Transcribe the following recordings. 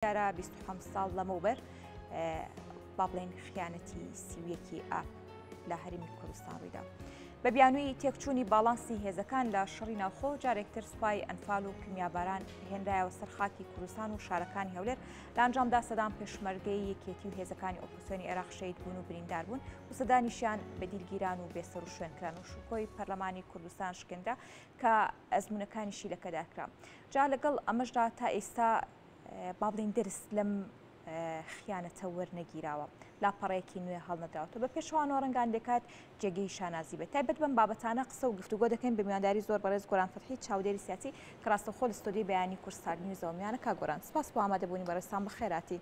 دیارە 25 ساڵ لەمەوبەر با بڵێن خیانەتی سیویەکی ئاپ لە هەرێمی کوردستان ڕوویدا. بە بیانووی تێکچوونی باڵانسی هێزەکان لە شەڕی ناوخۆ جارێکتر سوپای ئەنفال و کمیاباران هێنرایەوە سەر خاکی کوردستان و شارەکانی هەولێر لە ئەنجامدا سەدان پێشمەرگەی یەکێتی و هێزەکانی ئۆپۆزیسیۆنی عێراق شەهید بوون و بریندار بوون و سەدانیشیان بە دیرگیران و بێسەر و شوێنکران و شوکۆی پەرلەمانی کوردستان شکێنرا کە ئەزمونەکانیشی لەکەداکرا. جا لەگەڵ ئەمەشدا تا ئێستا با بڵێن دەرس لەم خیانەتە وەرنەگیراوە لاپەڕەیەکی نوێ هەڵنەدراوەوە بە پێشەوانەوە ڕەنگان دەکات جێگەی شانازی بێت تایبەت بەم بابەتانە قسە و گفتوگۆ دەکەین بە میوانداری زۆر بەڕێز گۆران فەتحی چاودێری سیاسی کە ڕاستەوخۆ لە ستۆدیۆی بەیانی کورسستان نیوزەوە میانە کا گۆران سپاس بۆ ئامادەبوونی بەڕێستان بەخێراتی.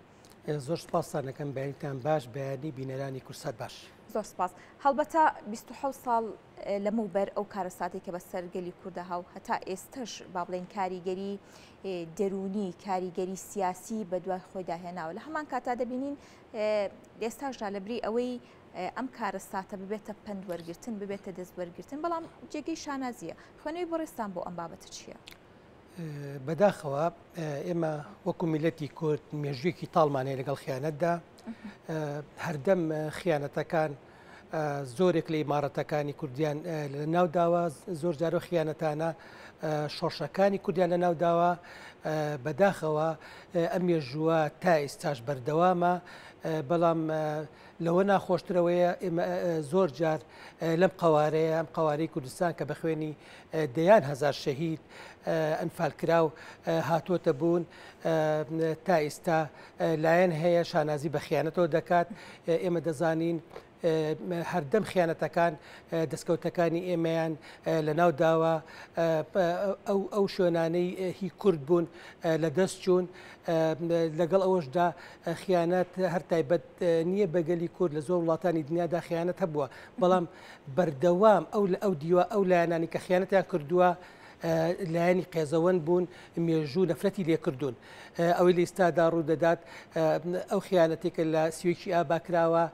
زۆر سپاسان دەکەم بەیانتان باش بەیانی بینەرانی کورسات باش. زۆر سپاس. هەڵبەتە 27 ساڵ لەمەوبەر ئەو کارەساتی کە بە سەرگەلی کوردەها و هەتا ئێستش با بڵێن کاریگەری دەرونی کاریگەری سیاسی بە دوای خۆی داهێناوە لە هەمان کاتا دەبینین ئێستاشدا لەبری ئەوەی ئەم کارەساتە ببێتە پند وەرگرتن ببێتە دەست وەرگرتن بەڵام جێگەی شانازیە. خوێنەوەی بەڕێستان بۆ ئەم بابەتە چییە؟ بەداخەوە ئێمە وەکو میلەتی کورد مێژوویەکی تاڵمانەیە لەگەڵ خیانەتدا هەردەم خیانەتەکان زۆرێک لە ئیمارەتەکانی کوردیان لە ناوداوە زۆر جارۆ خیانەتانە شۆڕشەکانی کوردیان لە ناوداوە بەداخەوە ئەم مێژووە تا ئێستاش بەردەوامە بەڵام لەوە ناخۆشترەوەیە زۆر جار لەم قوارەیە ئەم قوارەی کوردستان کە بە خوێنی دەیان هەزار شەهید ئەنفالکراو هاتوۆتە بوون تا ئێستا لایەن هەیە شانازی بە خیانەتەوە دەکات. ئێمە دەزانین هەردەم خیانەتەکان دەستکەوتەکانی ئێمەیان لە ناو داوە ئەو شوێنانەی هی کورد بوون لە دەست چوون لەگەڵ ئەوەشدا خیانەت هەر تایبەت نییە بەگەلی کورد لە زۆر وڵاتانی دنیادا خیانەت هەبووە بەڵام بەردەوام ئەو دیوە ئەو لایەنانی کە خیانەتیان کردووە لایەنی قێزەوەند بوون مێژوو نەفرەتی لێکردوون. ئەوەی لە ئێستادا ڕوو دەدات ئەو خیانەتێکە لە سوێکی ئاباکراوە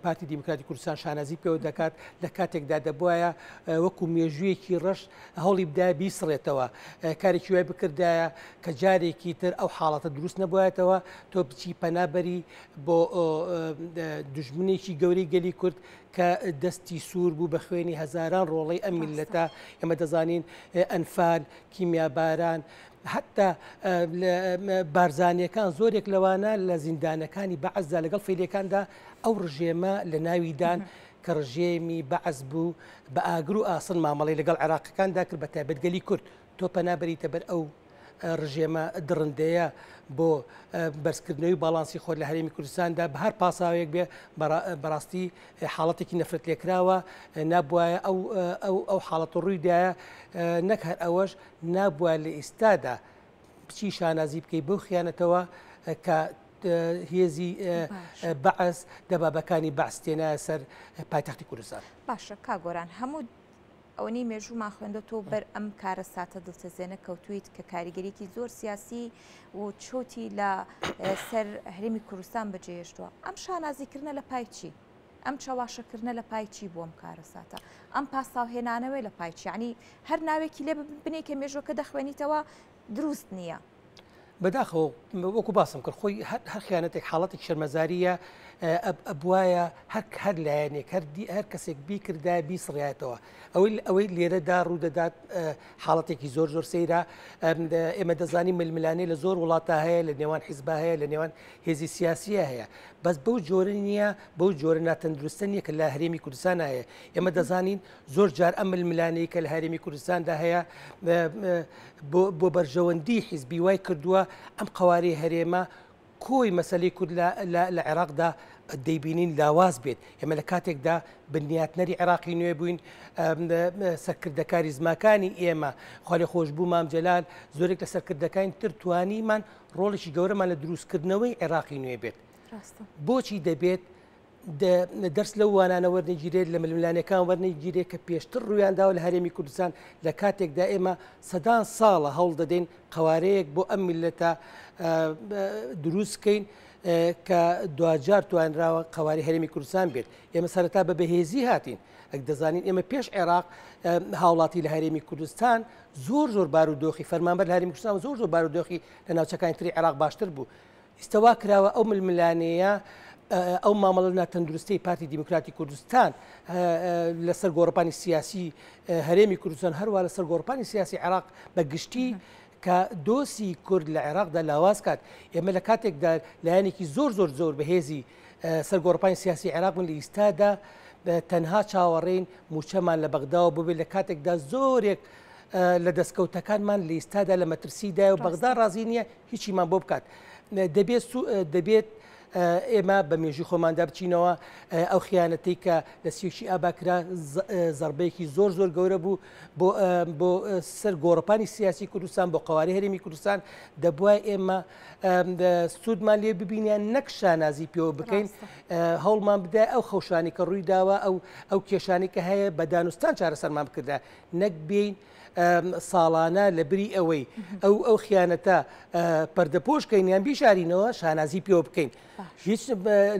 پارتی دیموکراتی کوردستان شانازی پێوە دەکات لە کاتێکدا دەبواە وەکو مێژوویەکی ڕەش هەوڵی بدای بیسڕێتەوە کارێکی وای بکردایە کە جارێکی تر ئەو حاڵەتە دروست نەبوایەتەوە تۆ بچی پەنابەری بۆ دوژمنێکی گەورەی گەلی کورد کە دەستی سوور بوو بە خوێنی هەزاران ڕۆڵەی ئەم میلەتە. ئێمە دەزانین ئەنفال کیمیاباران حتا بارزانیەکان زۆرێک لەوانە لە زیندانەکانی بەعەزدا لەگەڵ فێلەکاندا ئەو ڕژێمە لە ناویدان کە ڕژێمی بەعەز بوو بە ئاگر و ئاسن مامەڵی لەگەڵ عێراقیەکاندا کرد بە تایبەتگەلی کورد تۆ پەنابەریتە بەر ئەو ڕژێمە درڕندەیە بۆ بەرزکردنەوەی باڵانسی خۆر لە هەرێمی کوردستاندا بە هەر پاساوێک بێ بەڕاستی حاڵەتێکی نەفرەت لێکراوە نابواە ئەو حاڵەت ڕوویدایە نەک هەر ئەوەش نابووە لە ئێستادا بچی شانازی بکەی بەو خیانەتەوە کە هێزی بەعەز دەبابەکانی بەعەز تێنایە سەر پایتەختی کوردستان. باشە کاگۆران هەموو ئەوەی مێژوومان خوێندەوە بەر ئەم کارەساتە دڵتەزێنە کەوتویت کە کاریگەریکی زۆر سیاسی و چۆتی لە سەر هەرێمی کوردستان بەجێهێشتووە. ئەم شانازیکردنە لە پای چی؟ ئەم چاواشەکردنە لە پای چی بۆ ئەم کارەساتە؟ ئەم پاساوهێنانەوەی لە پای چی؟ یعنی هەر ناوێکی لێ ببنێ کە مێژووەکە دەخوێنیتەوە دروست نییە. بەداخەوە وەکو باسم کرد خۆی هەر خیانەتێک حاڵەتێک شەرمەزاریە ئەبواە هەر لایەنێک هەر کەسێک بیکردا بیسڕایەتەوە ئەوەی لێرەدا ڕوو دەدات حاڵەتێکی زۆر زۆر سەیرە. ئێمە دەزانین ململانەی لە زۆر وڵاتە هەیە لە نێوان حیزبا هەیە لە نێوان هێزی سیاسیە هەیە بەس بەو جۆرە نییە بەو جۆرە ناتەندروستە نیە کە لە هەرێمی کوردستان هەیە. ئێمە دەزانین زۆر جار ئەم ململانەی کە لە هەرێمی کوردستاندا هەیە بۆ بەرژەوەندی حیزبی وای کردووە ئەم قوارەی هەرێمە کۆی مەسەلەی کورد لە عێراقدا دەیبینین لاواز بێت. ئێمە لە کاتێکدا بنیاتنەری عێراقی نوێ بووین سەرکردەکاری زماکانی ئێمە خاڵی خۆشببوو مام جەلال زۆرێک لە سەرکردەکانی تر توانیمان ڕۆڵێکی گەورەمان لە دروستکردنەوەی عێراقی نوێ بێت. بۆچی دەبێت دەرس لەو وانانە وەرنەگیرێت لە ململانەکان وەرنەگیرێت کە پێشتر ڕوویانداوە لە هەرێمی کوردستان لە کاتێکدا ئێمە سەدان ساڵە هەوڵ دەدەین قوارەیەک بۆ ئەم میلەتە دروستکەین کە دوجار توانراوە قواری هەرێمی کوردستان بێت ئێمە سەرەتا بە بەهێزی هاتین ئەک دەزانین ئێمە پێش عێراق هاوڵاتی لە هەرێمی کوردستان زۆر بارودۆخی فەرمانبەر لە هەرێمی کوردستان زۆر بارودۆخی لە ناوچەکانی تری عێراق باشتر بوو ئیستەوا کراوە ئەو ململانەیە ئەو مامەڵە ناتەندروستی پارتی دیموکراتی کوردستان لەسەر گۆڕپانی سیاسی هەرێمی کوردستان هەروە لەسەر گۆڕپانی سیاسی عێراق بە گشتی کە دۆسی کورد لە عێراقدا لاواز کات ئێمە لە کاتێکدا لایەنێکی زۆر بەهێزی سەرگۆڕپانی سیاسی عێراق من لە ئیستادا تەنها چاوەڕێین موچەمان لە بەغداوە ببێت لە کاتێکدا زۆرێک لە دەستکەوتەکانمان لە ئیستادا لە مەترسیدا و بەغدا ڕازی نییە هیچیمان بۆ بکات دەبێت ئێمە بە مێژوی خۆماندا بچینەوە ئەو خیانەتی کە لە سیوشی ئاباکرا زەربەیەکی زۆر گەورە بوو بۆ سەر گۆڕپانی سیاسی کوردستان بۆ قواری هەرێمی کوردستان دەبووە ئێمە سوودمان لێ ببینیان نەک شانازی پێوە بکەین هەوڵمان بدە ئەو خەوشانی کە ڕووی داوە ئەو کێشانی کە هەیە بە دانوستان چارەسەرمان بکردا نەک بین ساڵانە لە بری ئەوەی ئەو خیانەتە پەردەپۆشکەینیان بیشارینەوە شانازی پێوە بکەین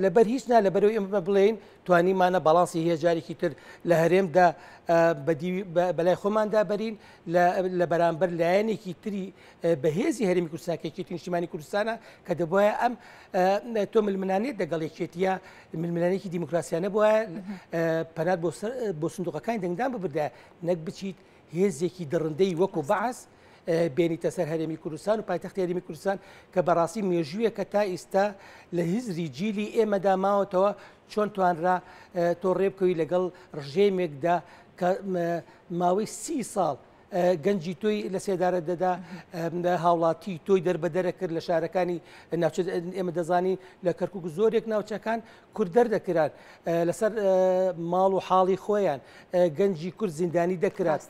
لەبەر هیچ نا لەبەرەوەی ئێمە بڵێن توانیمانە باڵانسی هێژارێکی تر لە هەرێمدا بەلای خۆماندا بەرین لە بەرامبەر لایەنێکی تری بەهێزی هەرێمی کوردستانکێکی نیشتیمانی کوردستانە کە دەبواە ئەم تۆ ململانێت دەگەڵ یەکێتیە ململانێکی دیموکراسیانە بووە پەنات بۆ سندوقەکانی دەنگدان ببردە نەک بچیت هێزێکی دڕندەی وەکو بەعس بێنیتە سەر هەرێمی کوردستان و پایتەختی هەرێمی کوردستان کە بەڕاستی مێژوویە کە تا ئێستا لە هیزری جیلی ئێمەدا ماوەتەوە چۆن توانرا تۆ ڕێبکەوی لەگەڵ ڕژێمێکدا کە ماوەی 30 ساڵ گەنجی تۆی لە سێدارە دەدا هاوڵاتی تۆی دەربەدەرە کرد لە شارەکانی ناوچە ئێمە دەزانی لە کەرکک زۆرێک ناوچەکان کورد دەردەکران لەسەر ماڵ و حاڵی خۆیان گەنجی کورد زیندانی دەکرات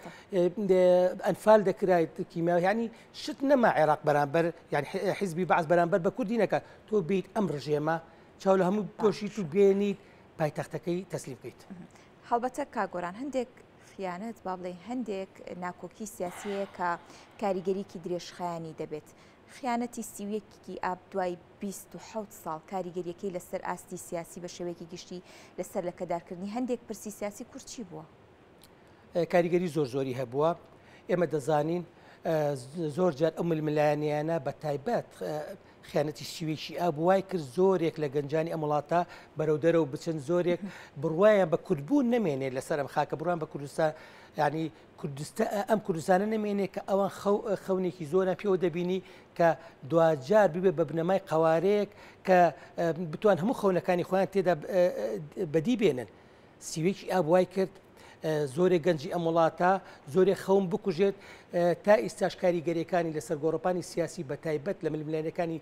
ئەنفال دەکرایت کیمیاویانی شت نەما عێراق بەرامبەر یعنی حیزبی بەعس بەرامبەر بە کوردی نەکات تۆ بیت ئەم ڕژێمە چاو لە هەموو پۆشیت و بێنیت پایتەختەکەی تەسلیم بکەیت هەڵبەتە کاگۆران هەندێک خیانەت با بڵێ هەندێک ناکۆکی سیاسیە کە کاریگەریکی درێژخایانی دەبێت خیانەتی سیویەکی ئاب دوای 27 ساڵ کاریگەریەکەی لەسەر ئاستی سیاسی بە شێوەیەکی گشتی لەسەر لە کەدارکردنی هەندێک پرسی سیاسی کورچی بووە کاریگەری زۆری هەبووە ئێمە دەزانین زۆر جار ئەو ململایانیانە بە تایبەت خیانەتی سیوێکی ئاب وای کرد زۆرێک لە گەنجانی ئەم وڵاتە بەرەو دەرەوە بچن زۆرێک بڕواایە بە کوردبوون نەمێنێت لەسەر ئەم خاکە بڕوان بە کوردستان ینی ئەم کوردستانە نمێنێت کە ئەوان خەونێکی زۆرە پێوە دەبینی کە دوجار ببێ بە بنەمای قوارەیەک کە بتوان هەموو خەونەکانی خۆیان تێدا بەدی بێنن سیوێکی ئاب وای کرد زۆرێک گەنجی ئەم وڵاتە زۆرێک خەون بکوژێت تا ئێستاش کاریگەریەکانی لەسەر گۆڕپانی سیاسی بە تایبەت لە ململایەکانی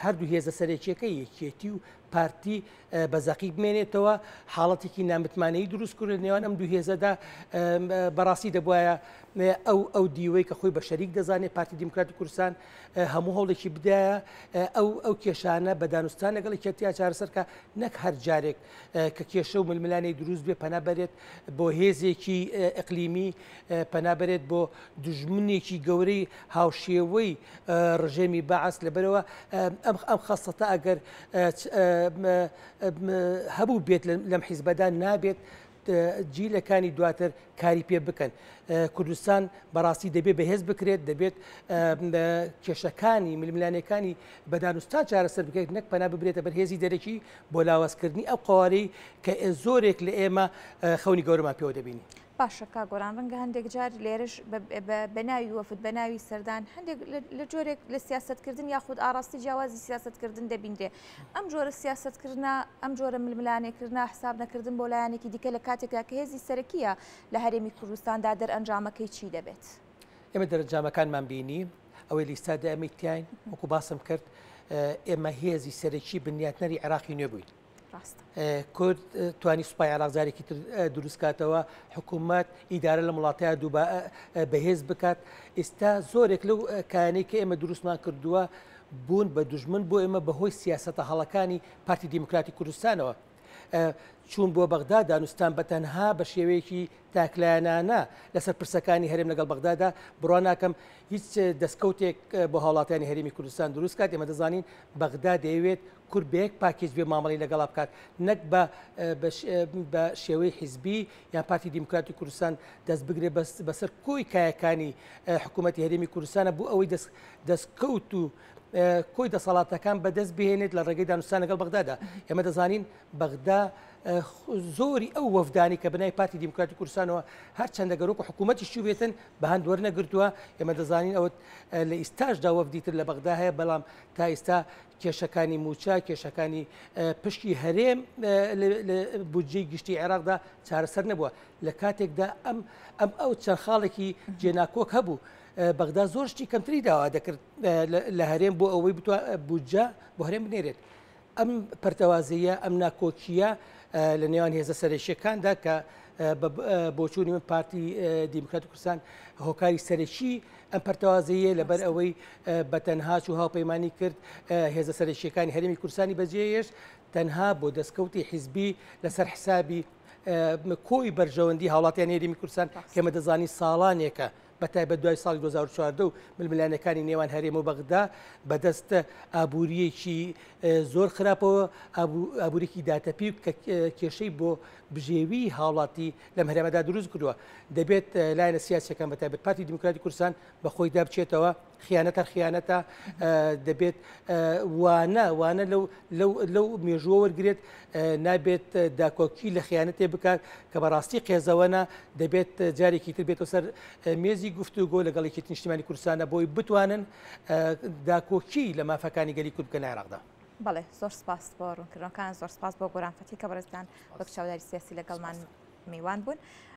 هەردوو هێزە سەرێکیەکەی یەکێتی و پارتی بەزەقی بمێنێتەوە حاڵەتێکی نامتمانەی دروست کرد نێوان ئەم دوو هێزەدا بەڕاستی دەبواە ئەو دیوەی کە خۆی بە شەریک دەزانێت پارتی دیموکراتی کوردستان هەموو هەوڵێکی بدایە ئەو کێشانە بە دانوستان لەگەڵ یەکێتیا چارەسەرکە نەک هەر جارێک کە کێشە و ململانەی دروست بێ پەنابەرێت بۆ هێزێکی ئەقلیمی پەنابەرێت بۆ دژمنێکی گەورەی هاوشێوەی ڕژێمی بەعس لەبەرەوە ئەم خەستەتە ئەگەر هەبوو بێت لەم حیزبەدا نابێت جیلەکانی دواتر کاری پێ بکەن کوردستان بەڕاستی دەبێت بەهێز بکرێت دەبێت کێشەکانی ململانەکانی بەدانوستان چارەسەر بکەیت نەک پەنا ببرێتە بەرهێزی دەرەکی بۆ لاوازکردنی ئەو قوارەی کە زۆرێک لە ئێمە خەونی گەورەمان پێوە دەبینی باشە کاگۆران ڕەنگە هەندێک جار لێرش بەناوی وەفد بەناوی سەردان هەندێک لە جۆرێک لە سیاستکردن یاخود ئاراستی جیاوازی سیاستکردن دەبیندێ ئەم جۆرە سیاستکردنا ئەم جۆرە ململانێکردنا حساب نەکردن بۆ لایەنێکی دیکە لە کاتێکدا کە هێزی سەرەکیە لە هەرێمی کوردستاندا دەرئەنجامەکەی چی دەبێت ئێمە دەرەنجامەکانمان بینی ئەوەی لیستادا ئەمەیتیاین وەکو باسم کرد ئێمە هێزی سەرەکی بنیاتنەری عێراقی نوێ بووین کورد توانی سوپای عێراقزارێکی دروستکاتەوە حکوومەت ئیدارە لە وڵاتەیە دوو بەهێز بکات ئێستا زۆرێک لەو کانەی کە ئێمە دروستمان کردووە بوون بە دوژمن بۆ ئێمە بەهۆی سیاسەتە هەڵەکانی پارتی دیموکراتی کوردستانەوە چوون بۆ بەغدا دانوستان بە تەنها بە شێوەیەکی تاکلایانانە لەسەر پرسەکانی هەرێم لەگەڵ بەغدادا بڕوا ناکەم هیچ دەستکەوتێک بۆ هاوڵاتیانی هەرێمی کوردستان دروست کات ئێمە دەزانین بەغدا دەیەوێت کورد بە یەک پاکیج بێ مامەڵی لەگەڵا بکات نەک بە شێوەی حیزبی یان پارتی دیموکراتی کوردستان دەست بگرێ بەسەر کۆی کایەکانی حکوومەتی هەرێمی کوردستانە بوو ئەوەی دەستکەوت و کۆی دەسەڵاتەکان بەدەست بهێنێت لە ڕێگەی دانوستان لەگەڵ بەغدادا ئێمە دەزانین بەغدا زۆری ئەو وەفدانی کە بنای پارتی دیموکراتی کوردستانەوە هەر چەندە گەرۆک و حکوومەتی شو بێتن بە هەند وەرنەگرتووە ئێمە دەزانین ئەوە لە ئیستاشدا وەفدیتر لە بەغدا هەیە بەڵام تا ئێستا کێشەکانی موچە کێشەکانی پشتی هەرێم بودجەی گشتی عێراقدا چارەسەر نەبووە لە کاتێکدا ئەو چەند خاڵێکی جێناکۆک هەبوو بەغدا زۆر شتی کەمتری داوا دەکرد لە هەرێم بۆ ئەوەی بتوە بودجە بۆ هەرێم بنێرێت ئەم پەرتەوازیە ئەم ناکۆکیە لە نێوان هێزە سەرێکیەکاندا کە بۆچوونی من پارتی دیموکراتی کوردستان هۆکاری سەرەکی ئەم پەرتەوازیە لەبەر ئەوەی بەتەنها و هاوپەیمانی کرد هێزە سەرەکیەکانی هەرێمی کوردستانی بەجێهێشت تەنها بۆ دەستکەوتی حیزبی لەسەر حسابی کۆی بەرژەوەندی هاوڵاتیانی هەرێمی کوردستان کەمە دەزانی ساڵانێکە بەتایبەت دوای ساڵی 2014 و ململانەکانی نێوان هەرێم و بەغدا بەدەست ئابوووریەکی زۆر خراپەوە ئابوووریکی داتەپی کە کێشەی بۆ بژێوی هاوڵاتی لەم هەرێمەدا دروست کردووە دەبێت لایەنە سیاسیەکان بەتایبەت پارتی دیموکراتی کوردستان بە خۆی دابچێتەوە خیانەتە دەبێت وانە لەو مێژووە وەرگێت نابێت داکۆکی لە خیانەتێ بکات کە بەڕاستی قێزەوەنە دەبێت جارێکی تر بێتەوە سەر مێزی گفتوگۆ لەگەڵ یەکێتی نیشتیمانی کوردستانە بۆی بتوانن داکۆکی لە مافەکانی گەلی کورد بکەن عێراقدا. بەڵێ زۆر سپاس بۆ ڕوونکردنەوەکان زۆر سپاس بۆ گۆرانفەتی کە بەڕێزدان وەک چاوداری سیاسی لەگەڵمان میوان بوون.